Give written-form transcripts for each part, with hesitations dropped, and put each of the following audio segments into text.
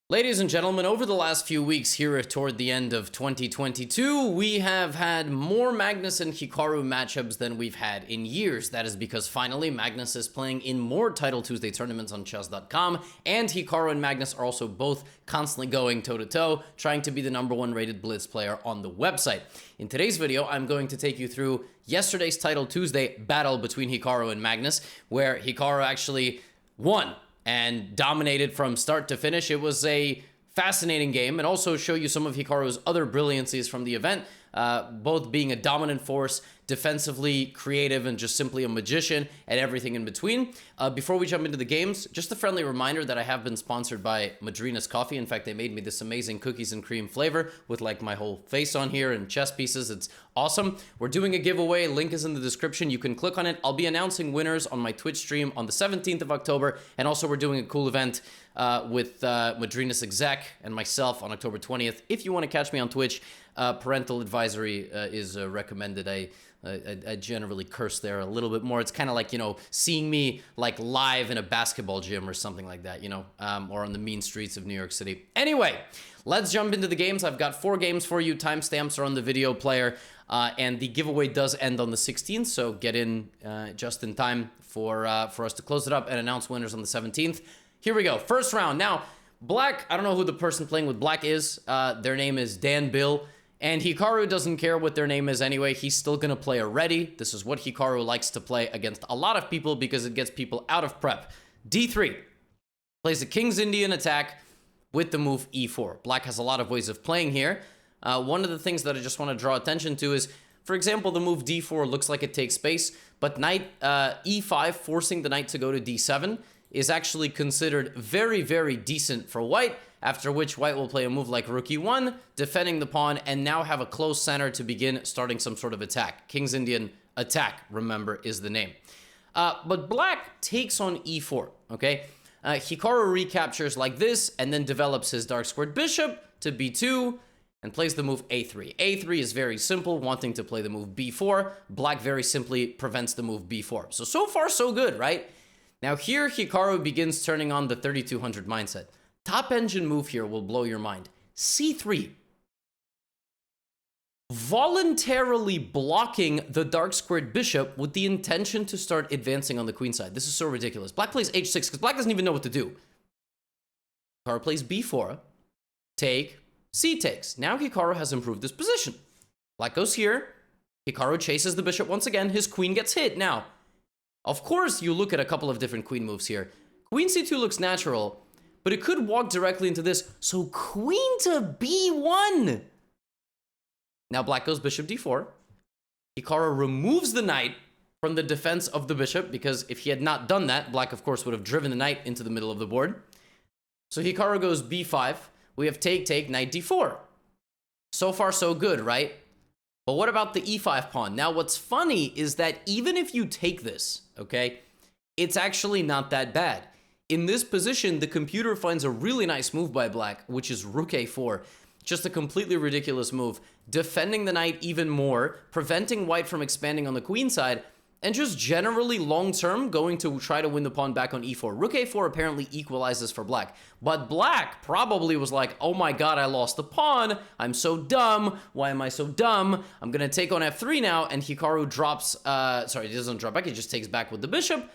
Ladies and gentlemen, over the last few weeks here toward the end of 2022, we have had more Magnus and Hikaru matchups than we've had in years. That is because finally Magnus is playing in more Title Tuesday tournaments on chess.com, and Hikaru and Magnus are also both constantly going toe-to-toe, trying to be the #1 rated Blitz player on the website. In today's video, I'm going to take you through yesterday's Title Tuesday battle between Hikaru and Magnus, where Hikaru actually won and dominated from start to finish. It was a fascinating game, and also show you some of Hikaru's other brilliancies from the event, both being a dominant force, defensively creative, and just simply a magician, and everything in between. Before we jump into the games, just a friendly reminder that I have been sponsored by Madrina's Coffee. In fact, they made me this amazing cookies and cream flavor with like my whole face on here and chess pieces. It's awesome. We're doing a giveaway. Link is in the description. You can click on it. I'll be announcing winners on my Twitch stream on the 17th of October. And also we're doing a cool event with Madrina's exec and myself on October 20th. If you want to catch me on Twitch, parental advisory is recommended. I generally curse there a little bit more. It's kind of like, you know, seeing me like live in a basketball gym or something like that, you know, or on the mean streets of New York City. Anyway, let's jump into the games. I've got 4 games for you. Timestamps are on the video player, and the giveaway does end on the 16th, so get in just in time for us to close it up and announce winners on the 17th. Here we go. First round. Now, Black, I don't know who the person playing with Black is. Their name is Dan Bill. And Hikaru doesn't care what their name is anyway. He's still going to play a ready. This is what Hikaru likes to play against a lot of people because it gets people out of prep. D3. Plays a King's Indian attack with the move E4. Black has a lot of ways of playing here. One of the things that I just want to draw attention to is, for example, the move D4 looks like it takes space, but knight E5, forcing the knight to go to D7, is actually considered very, very decent for white, after which white will play a move like rook e1, defending the pawn, and now have a close center to begin starting some sort of attack. King's Indian attack, remember, is the name. But Black takes on e4, okay? Hikaru recaptures like this, and then develops his dark squared bishop to b2, and plays the move a3. a3 is very simple, wanting to play the move b4. Black very simply prevents the move b4. So far, so good, right? Now here, Hikaru begins turning on the 3200 mindset. Top engine move here will blow your mind. C3. Voluntarily blocking the dark squared bishop with the intention to start advancing on the queen side. This is so ridiculous. Black plays h6 because Black doesn't even know what to do. Hikaru plays b4. Take. C takes. Now Hikaru has improved this position. Black goes here. Hikaru chases the bishop once again. His queen gets hit. Now, of course, you look at a couple of different queen moves here. Queen c2 looks natural, but it could walk directly into this. So queen to b1. Now Black goes bishop d4. Hikaru removes the knight from the defense of the bishop, because if he had not done that, Black, of course, would have driven the knight into the middle of the board. So Hikaru goes b5. We have take, take, knight d4. So far, so good, right? But what about the e5 pawn? Now, what's funny is that even if you take this, okay, it's actually not that bad. In this position, the computer finds a really nice move by Black, which is rook a4. Just a completely ridiculous move, defending the knight even more, preventing white from expanding on the queen side, and just generally long-term going to try to win the pawn back on e4. Rook a4 apparently equalizes for Black, but Black probably was like, oh my god, I lost the pawn, I'm so dumb, why am I so dumb, I'm gonna take on f3 now, and Hikaru drops, sorry, he doesn't drop back, he just takes back with the bishop,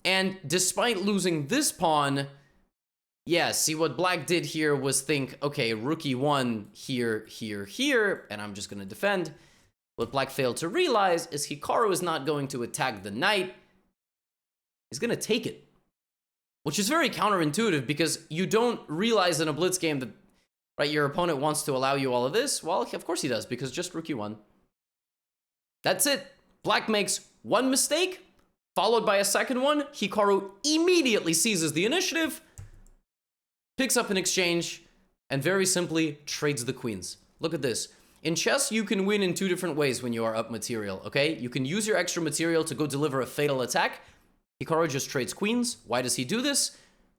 and despite losing this pawn, yeah, see what Black did here was think, okay, rook e1 here, here, here, and I'm just gonna defend. What Black failed to realize is Hikaru is not going to attack the knight. He's going to take it, which is very counterintuitive because you don't realize in a blitz game that, right, your opponent wants to allow you all of this. Well, of course he does, because just rook e1. That's it. Black makes one mistake, followed by a second one. Hikaru immediately seizes the initiative, picks up an exchange, and very simply trades the queens. Look at this. In chess, you can win in 2 different ways when you are up material, okay? You can use your extra material to go deliver a fatal attack. Hikaru just trades queens. Why does he do this?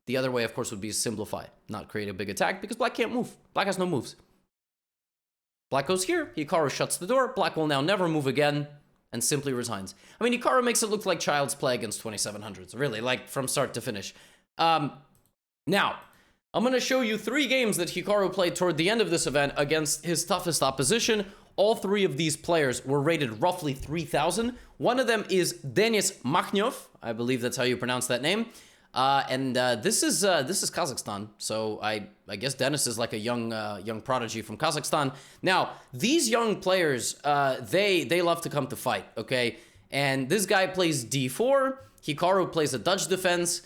The other way, of course, would be to simplify, not create a big attack, because Black can't move. Black has no moves. Black goes here. Hikaru shuts the door. Black will now never move again and simply resigns. I mean, Hikaru makes it look like child's play against 2700s, really, like from start to finish. Now, I'm going to show you 3 games that Hikaru played toward the end of this event against his toughest opposition. All 3 of these players were rated roughly 3,000. One of them is Denis Magnus. I believe that's how you pronounce that name. This is Kazakhstan. So I guess Denis is like a young prodigy from Kazakhstan. Now, these young players, they love to come to fight, okay? And this guy plays d4. Hikaru plays a Dutch defense.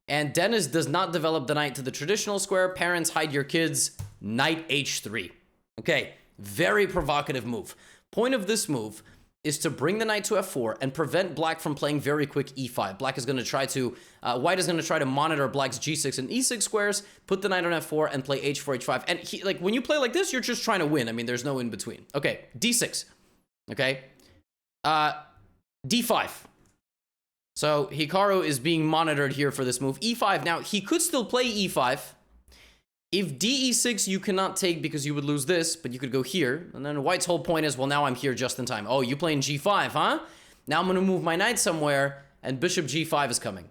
And Denis does not develop the knight to the traditional square. Parents, hide your kids. Knight h3. Okay, very provocative move. Point of this move is to bring the knight to f4 and prevent black from playing very quick e5. Black is going to try to, white is going to try to monitor black's g6 and e6 squares, put the knight on f4 and play h4, h5. And like when you play like this, you're just trying to win. I mean, there's no in between. Okay, d6. Okay, d5. So Hikaru is being monitored here for this move. e5. Now, he could still play e5. If de6, you cannot take because you would lose this, but you could go here. And then white's whole point is, well, now I'm here just in time. Oh, you playing g5, huh? Now I'm going to move my knight somewhere, and bishop g5 is coming.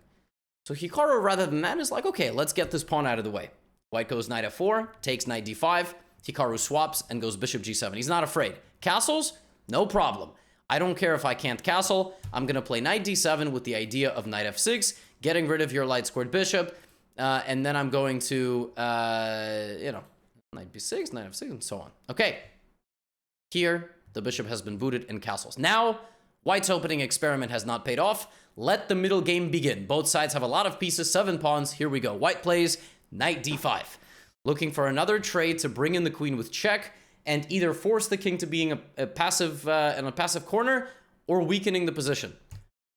So Hikaru, rather than that, is like, okay, let's get this pawn out of the way. White goes knight f4, takes knight d5. Hikaru swaps and goes bishop g7. He's not afraid. Castles? No problem. I don't care if I can't castle. I'm going to play knight d7 with the idea of knight f6, getting rid of your light squared bishop. And then I'm going to, knight b6, knight f6, and so on. Okay. Here, the bishop has been booted and castles. Now, white's opening experiment has not paid off. Let the middle game begin. Both sides have a lot of pieces, 7 pawns. Here we go. White plays knight d5. Looking for another trade to bring in the queen with check and either force the king to being a passive in a passive corner or weakening the position.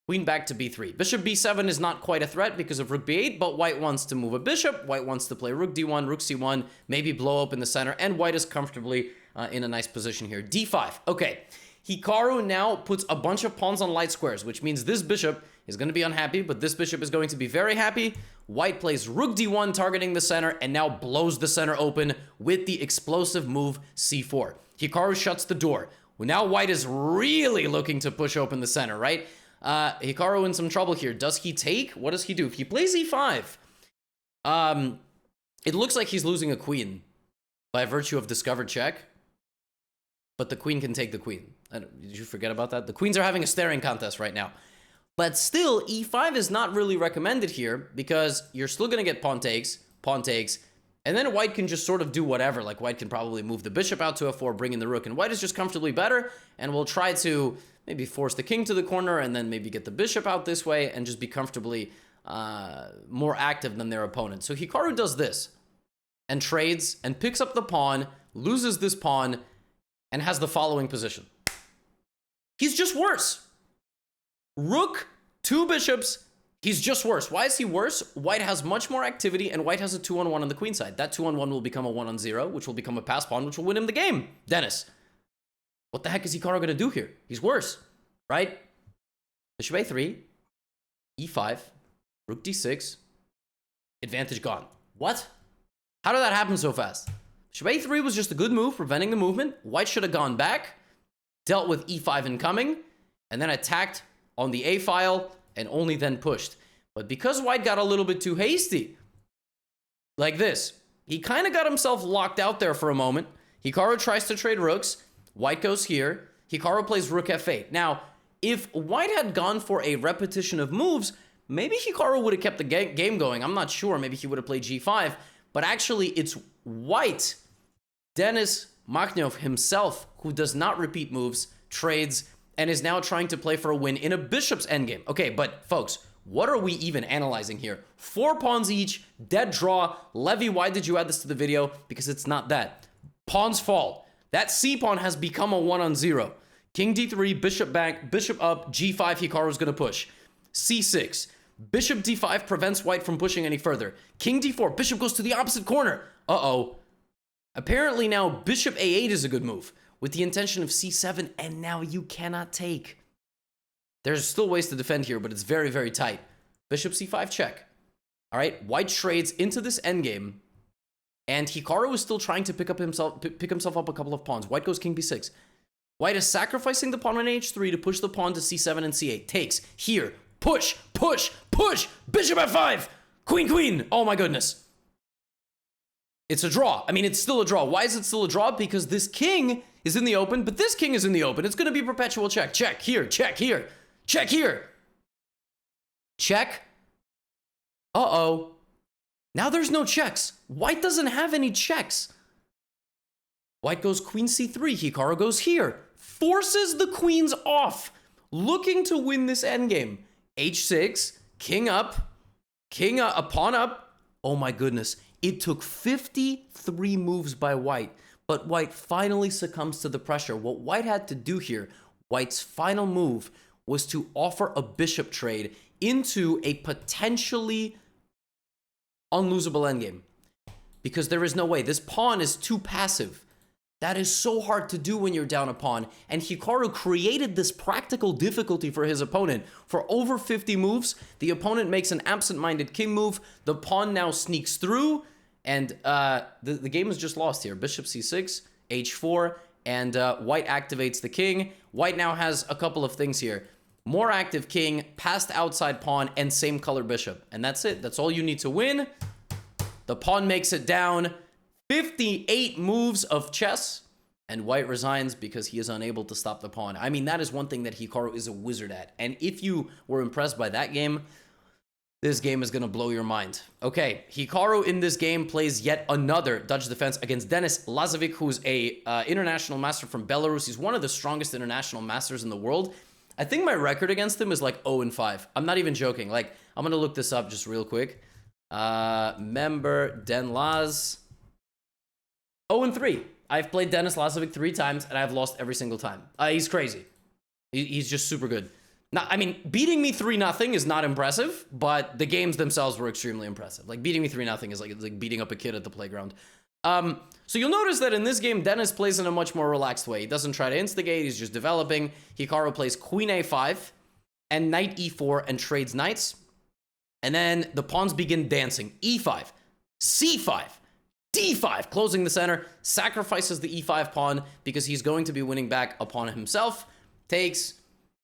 Queen back to b3. Bishop b7 is not quite a threat because of rook b8, but white wants to move a bishop. White wants to play rook d1, rook c1, maybe blow up in the center, and white is comfortably in a nice position here. d5. Okay. Hikaru now puts a bunch of pawns on light squares, which means this bishop is going to be unhappy, but this bishop is going to be very happy. White plays rook d1, targeting the center, and now blows the center open with the explosive move c4. Hikaru shuts the door. Well, now white is really looking to push open the center, right? Hikaru in some trouble here. Does he take? What does he do? If he plays e5, it looks like he's losing a queen by virtue of discovered check, but the queen can take the queen. Did you forget about that? The queens are having a staring contest right now. But still, e5 is not really recommended here because you're still going to get pawn takes, and then white can just sort of do whatever. Like white can probably move the bishop out to f4, bring in the rook, and white is just comfortably better and will try to maybe force the king to the corner and then maybe get the bishop out this way and just be comfortably more active than their opponent. So Hikaru does this and trades and picks up the pawn, loses this pawn, and has the following position. He's just worse. Rook, 2 bishops, he's just worse. Why is he worse? White has much more activity, and white has a 2-on-1 on the queen side. That 2-on-1 will become a 1-on-0, which will become a pass pawn, which will win him the game. Denis, what the heck is Hikaru going to do here? He's worse, right? Bishop a3, e5, rook d6, advantage gone. What? How did that happen so fast? Bishop a3 was just a good move, preventing the movement. White should have gone back, dealt with e5 incoming, and then attacked on the a file and only then pushed. But because white got a little bit too hasty, like this, he kind of got himself locked out there for a moment. Hikaru tries to trade rooks. White goes here. Hikaru plays rook f8. Now, if white had gone for a repetition of moves, maybe Hikaru would have kept the game going. I'm not sure. Maybe he would have played g5. But actually, it's white, Denis Magnus himself, who does not repeat moves, trades, and is now trying to play for a win in a bishop's endgame. Okay, but folks, what are we even analyzing here? 4 pawns each, dead draw. Levy, why did you add this to the video? Because it's not that. Pawns fall. That c-pawn has become a 1-on-0. King d3, bishop back, bishop up, g5, Hikaru's gonna push. c6, bishop d5 prevents white from pushing any further. King d4, bishop goes to the opposite corner. Uh-oh. Apparently now bishop a8 is a good move, with the intention of c7, and now you cannot take. There's still ways to defend here, but it's very, very tight. Bishop c5 check. All right, white trades into this endgame, and Hikaru is still trying to pick himself up a couple of pawns. White goes king b6. White is sacrificing the pawn on h3 to push the pawn to c7 and c8. Takes. Here. Push, push, push! Bishop f5! Queen, queen! Oh my goodness. It's a draw. I mean, it's still a draw. Why is it still a draw? Because this king is in the open, but this king is in the open. It's going to be perpetual check. Check here, check here, check here. Check. Uh-oh. Now there's no checks. White doesn't have any checks. White goes queen c3. Hikaru goes here. Forces the queens off. Looking to win this endgame. h6, king up, a pawn up. Oh my goodness. It took 53 moves by white, but white finally succumbs to the pressure. What white had to do here, white's final move, was to offer a bishop trade into a potentially unlosable endgame. Because there is no way. This pawn is too passive. That is so hard to do when you're down a pawn. And Hikaru created this practical difficulty for his opponent. For over 50 moves, the opponent makes an absent-minded king move. The pawn now sneaks through. And the game is just lost here. Bishop c6, h4, and white activates the king. White now has a couple of things here. More active king, passed outside pawn, and same color bishop. And that's it. That's all you need to win. The pawn makes it down. 58 moves of chess, and white resigns because he is unable to stop the pawn. I mean, that is one thing that Hikaru is a wizard at. And if you were impressed by that game, this game is going to blow your mind. Okay, Hikaru in this game plays yet another Dutch defense against Denis Lazovic, who's a international master from Belarus. He's one of the strongest international masters in the world. I think my record against him is like 0-5. I'm not even joking. Like, I'm going to look this up just real quick. Member Den Laz. 0-3. I've played Denis Lazovic 3 times, and I've lost every single time. He's crazy. He's just super good. Now, I mean, beating me 3-0 is not impressive, but the games themselves were extremely impressive. Like, beating me 3-0 is like beating up a kid at the playground. So you'll notice that in this game, Denis plays in a much more relaxed way. He doesn't try to instigate. He's just developing. Hikaru plays queen a5 and knight e4 and trades knights. And then the pawns begin dancing. e5, c5, d5, closing the center, sacrifices the e5 pawn because he's going to be winning back a pawn himself, takes,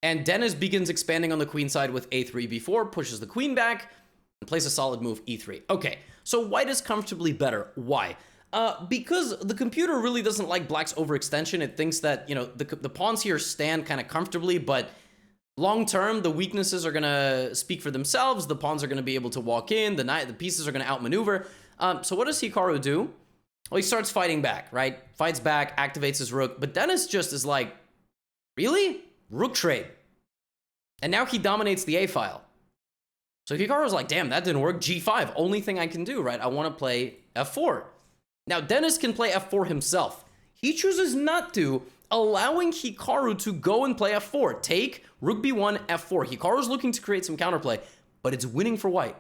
and Denis begins expanding on the queen side with a3, b4, pushes the queen back, and plays a solid move, e3. Okay, so white is comfortably better. Why? Because the computer really doesn't like black's overextension. It thinks that, you know, the pawns here stand kind of comfortably, but long term, the weaknesses are going to speak for themselves. The pawns are going to be able to walk in. The pieces are going to outmaneuver. So what does Hikaru do? Well, he starts fighting back, right? Fights back, activates his rook. But Denis just is like, really? Rook trade. And now he dominates the A-file. So Hikaru's like, damn, that didn't work. G5, only thing I can do, right? I want to play F4. Now, Denis can play F4 himself. He chooses not to, allowing Hikaru to go and play F4. Take, rook B1, F4. Hikaru's looking to create some counterplay, but it's winning for white.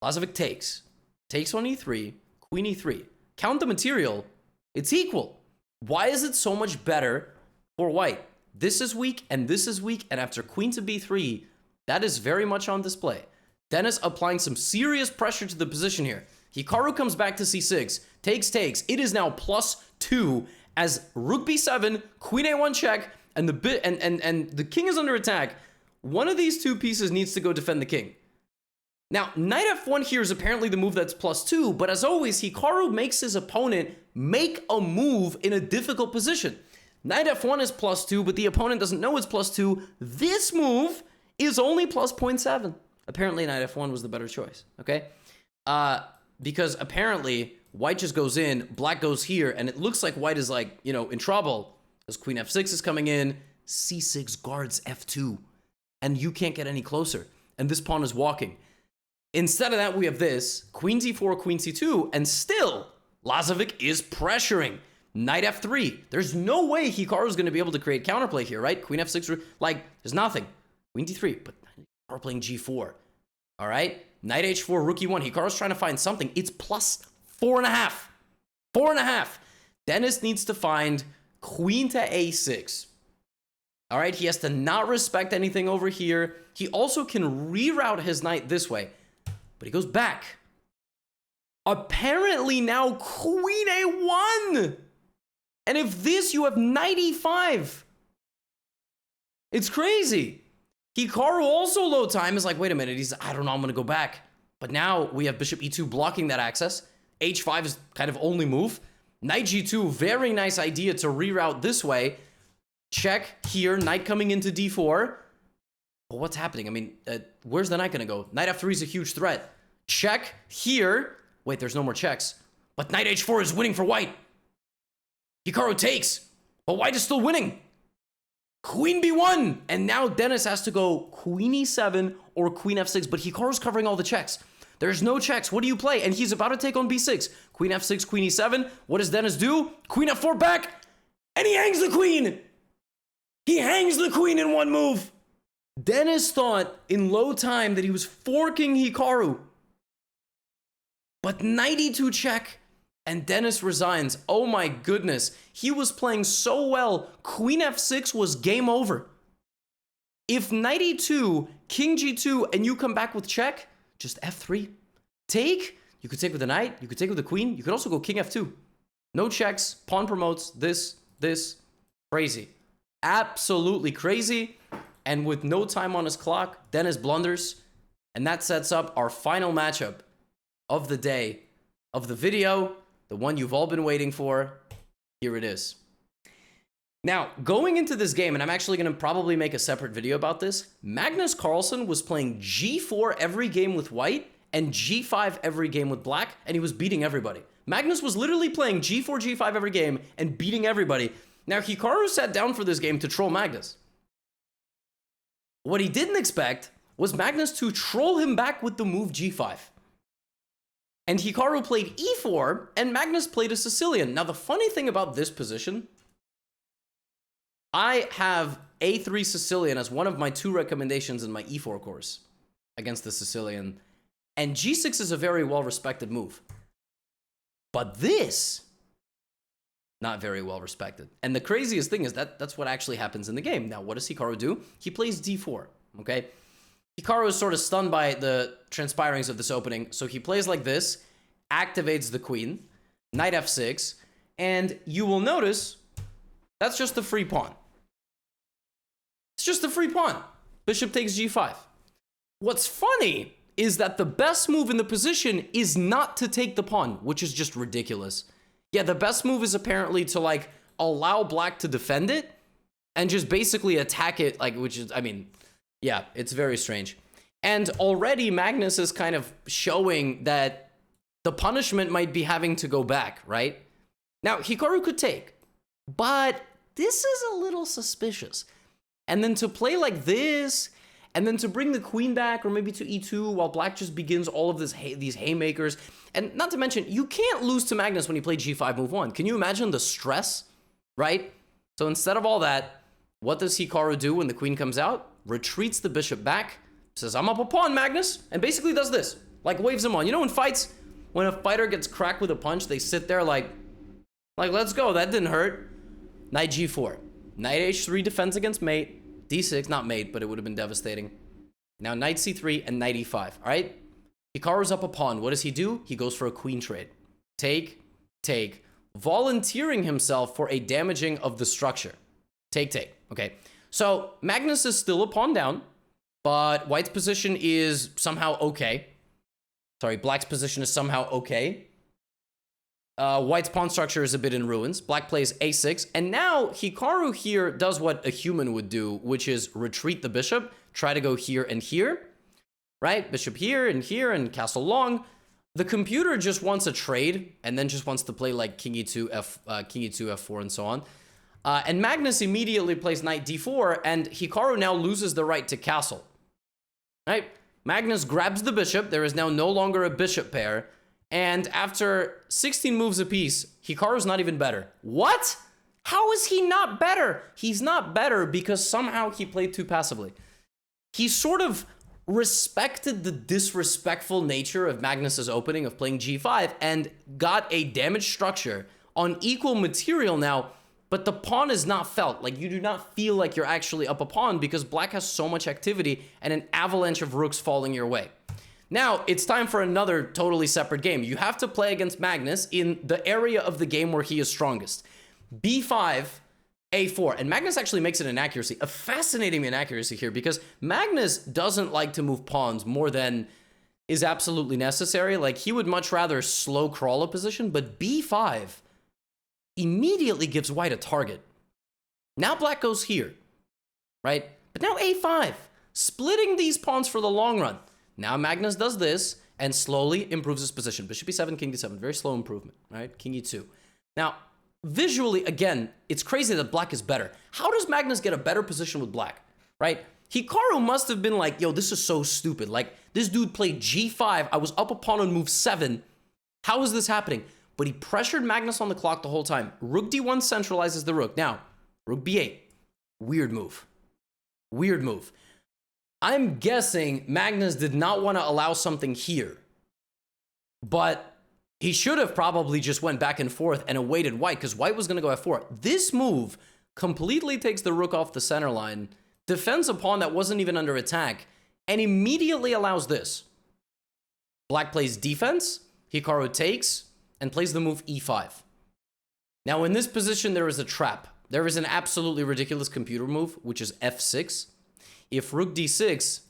Lazovic takes. Takes on E3, queen E3. Count the material, it's equal. Why is it so much better for white? This is weak, and this is weak, and after queen to B3, that is very much on display. Denis applying some serious pressure to the position here. Hikaru comes back to C6, takes. It is now +2 as rook B7, queen A1 check, and the king is under attack. One of these two pieces needs to go defend the king. Now, knight F1 here is apparently the move that's +2, but as always, Hikaru makes his opponent make a move in a difficult position. Knight F1 is +2, but the opponent doesn't know it's +2. This move is only +0.7. Apparently, knight F1 was the better choice, okay? Because apparently, white just goes in, black goes here, and it looks like white is like, you know, in trouble. Because queen F6 is coming in, C6 guards F2, and you can't get any closer. And this pawn is walking. Instead of that, we have this, queen d4, queen c2, and still, Lazovic is pressuring. Knight f3. There's no way Hikaru is going to be able to create counterplay here, right? Queen f6, like, there's nothing. Queen d3, but Hikaru playing g4. All right? Knight h4, rook e1. Hikaru's trying to find something. It's +4.5. 4.5. Denis needs to find queen to a6. All right? He has to not respect anything over here. He also can reroute his knight this way. But he goes back. Apparently now queen a1. And if this, you have knight e5. It's crazy. Hikaru also low time is like, wait a minute. I don't know, I'm going to go back. But now we have bishop e2 blocking that access. h5 is kind of only move. Knight g2, very nice idea to reroute this way. Check here, knight coming into d4. But what's happening? I mean, where's the knight gonna go? Knight f3 is a huge threat. Check here. Wait, there's no more checks. But knight h4 is winning for white. Hikaru takes, but white is still winning. Queen b1, and now Dennis has to go queen e7 or queen f6, but Hikaru's covering all the checks. There's no checks. What do you play? And he's about to take on b6. Queen f6, queen e7. What does Dennis do? Queen f4 back, and he hangs the queen. He hangs the queen in one move. Dennis thought in low time that he was forking Hikaru. But knight e2 check, and Dennis resigns. Oh my goodness. He was playing so well. Queen f6 was game over. If knight e2, king g2, and you come back with check, just f3. Take. You could take with the knight. You could take with the queen. You could also go king f2. No checks. Pawn promotes. This. Crazy. Absolutely crazy. And with no time on his clock, Dennis blunders. And that sets up our final matchup of the day, of the video. The one you've all been waiting for. Here it is. Now, going into this game, and I'm actually going to probably make a separate video about this, Magnus Carlsen was playing g4 every game with white and g5 every game with black, and he was beating everybody. Magnus was literally playing g4, g5 every game and beating everybody. Now, Hikaru sat down for this game to troll Magnus. What he didn't expect was Magnus to troll him back with the move g5. And Hikaru played e4, and Magnus played a Sicilian. Now, the funny thing about this position, I have a3 Sicilian as one of my 2 recommendations in my e4 course against the Sicilian. And g6 is a very well-respected move. But this, not very well-respected. And the craziest thing is that that's what actually happens in the game. Now, what does Hikaru do? He plays d4, okay? Hikaru is sort of stunned by the transpirings of this opening, so he plays like this, activates the queen, knight f6, and you will notice that's just the free pawn. It's just the free pawn. Bishop takes g5. What's funny is that the best move in the position is not to take the pawn, which is just ridiculous. Yeah, the best move is apparently to, like, allow black to defend it and just basically attack it, like, which is, I mean... yeah, it's very strange. And already Magnus is kind of showing that the punishment might be having to go back, right? Now, Hikaru could take, but this is a little suspicious. And then to play like this, and then to bring the queen back, or maybe to e2, while black just begins all of these haymakers. And not to mention, you can't lose to Magnus when you play g5 move 1. Can you imagine the stress, right? So instead of all that, what does Hikaru do when the queen comes out? Retreats the bishop back, says, I'm up a pawn, Magnus, and basically does this, like waves him on. You know in fights, when a fighter gets cracked with a punch, they sit there like let's go, that didn't hurt. Knight g4. Knight h3 defense against mate. d6, not mate, but it would have been devastating. Now knight c3 and knight e5, all right? Hikaru's up a pawn. What does he do? He goes for a queen trade. Take, volunteering himself for a damaging of the structure. Take, okay. So Magnus is still a pawn down, but white's position is somehow okay. Sorry, black's position is somehow okay. White's pawn structure is a bit in ruins. Black plays a6, and now Hikaru here does what a human would do, which is retreat the bishop, try to go here and here, right? Bishop here and castle long. The computer just wants a trade, and then just wants to play like king e2, f4, and so on. And Magnus immediately plays knight d4, and Hikaru now loses the right to castle. Right? Magnus grabs the bishop. There is now no longer a bishop pair. And after 16 moves apiece, Hikaru's not even better. What? How is he not better? He's not better because somehow he played too passively. He sort of respected the disrespectful nature of Magnus's opening of playing g5 and got a damaged structure on equal material now. But the pawn is not felt. Like, you do not feel like you're actually up a pawn because black has so much activity and an avalanche of rooks falling your way. Now, it's time for another totally separate game. You have to play against Magnus in the area of the game where he is strongest. b5, a4. And Magnus actually makes it an inaccuracy, a fascinating inaccuracy here, because Magnus doesn't like to move pawns more than is absolutely necessary. Like, he would much rather slow crawl a position, but b5 immediately gives white a target. Now black goes here, right? But now a5, splitting these pawns for the long run. Now Magnus does this and slowly improves his position. Bishop e7, king d7, very slow improvement, right? King e2. Now, visually, again, it's crazy that black is better. How does Magnus get a better position with black, right? Hikaru must have been like, yo, this is so stupid. Like, this dude played g5. I was up a pawn on move 7. How is this happening? But he pressured Magnus on the clock the whole time. Rook d1 centralizes the rook. Now, rook b8. Weird move. Weird move. I'm guessing Magnus did not want to allow something here. But he should have probably just went back and forth and awaited white, because white was going to go f4. This move completely takes the rook off the center line, defends a pawn that wasn't even under attack, and immediately allows this. Black plays defense, Hikaru takes, and plays the move e5. Now, in this position, there is a trap. There is an absolutely ridiculous computer move, which is f6. If rook d6,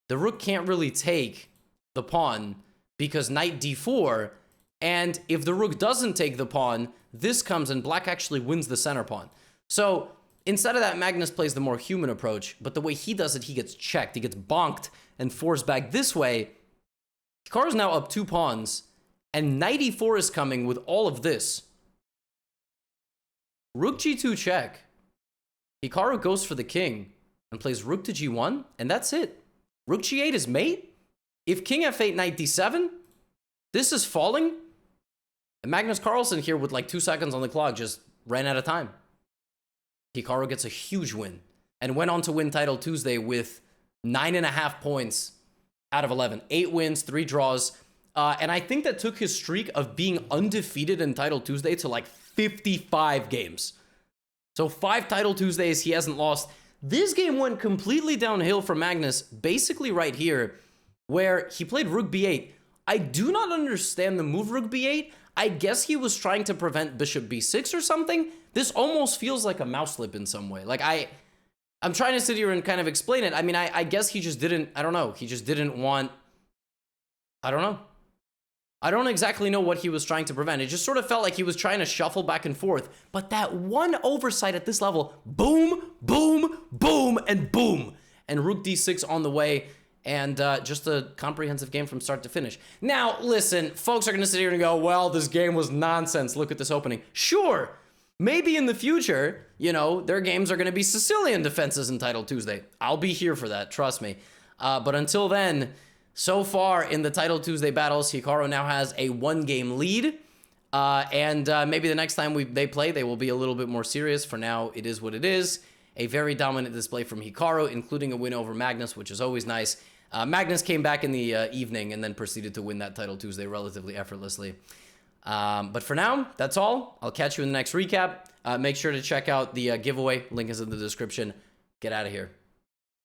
the rook can't really take the pawn because knight d4, and if the rook doesn't take the pawn, this comes and black actually wins the center pawn. So instead of that, Magnus plays the more human approach, but the way he does it, he gets checked. He gets bonked and forced back this way. Hikaru's now up 2 pawns, and knight e4 is coming with all of this. Rook g2 check. Hikaru goes for the king and plays rook to g1, and that's it. Rook g8 is mate. If king f8, knight d7, this is falling. And Magnus Carlsen here with like 2 seconds on the clock just ran out of time. Hikaru gets a huge win and went on to win Title Tuesday with 9.5 points out of 11. 8 wins, 3 draws. And I think that took his streak of being undefeated in Title Tuesday to like 55 games. So 5 Title Tuesdays he hasn't lost. This game went completely downhill for Magnus, basically right here, where he played rook b8. I do not understand the move rook b8. I guess he was trying to prevent bishop b6 or something. This almost feels like a mouse slip in some way. Like, I'm trying to sit here and kind of explain it. I mean, I guess he just didn't, I don't know. He just didn't want, I don't know. I don't exactly know what he was trying to prevent. It just sort of felt like he was trying to shuffle back and forth. But that one oversight at this level, boom, boom, boom, and boom. And rook d6 on the way. And just a comprehensive game from start to finish. Now, listen, folks are going to sit here and go, well, this game was nonsense. Look at this opening. Sure, maybe in the future, you know, their games are going to be Sicilian defenses in Title Tuesday. I'll be here for that, trust me. But until then, so far in the Title Tuesday battles, Hikaru now has a 1-game lead. And maybe the next time they play, they will be a little bit more serious. For now, it is what it is. A very dominant display from Hikaru, including a win over Magnus, which is always nice. Magnus came back in the evening and then proceeded to win that Title Tuesday relatively effortlessly. But for now, that's all. I'll catch you in the next recap. Make sure to check out the giveaway. Link is in the description. Get out of here.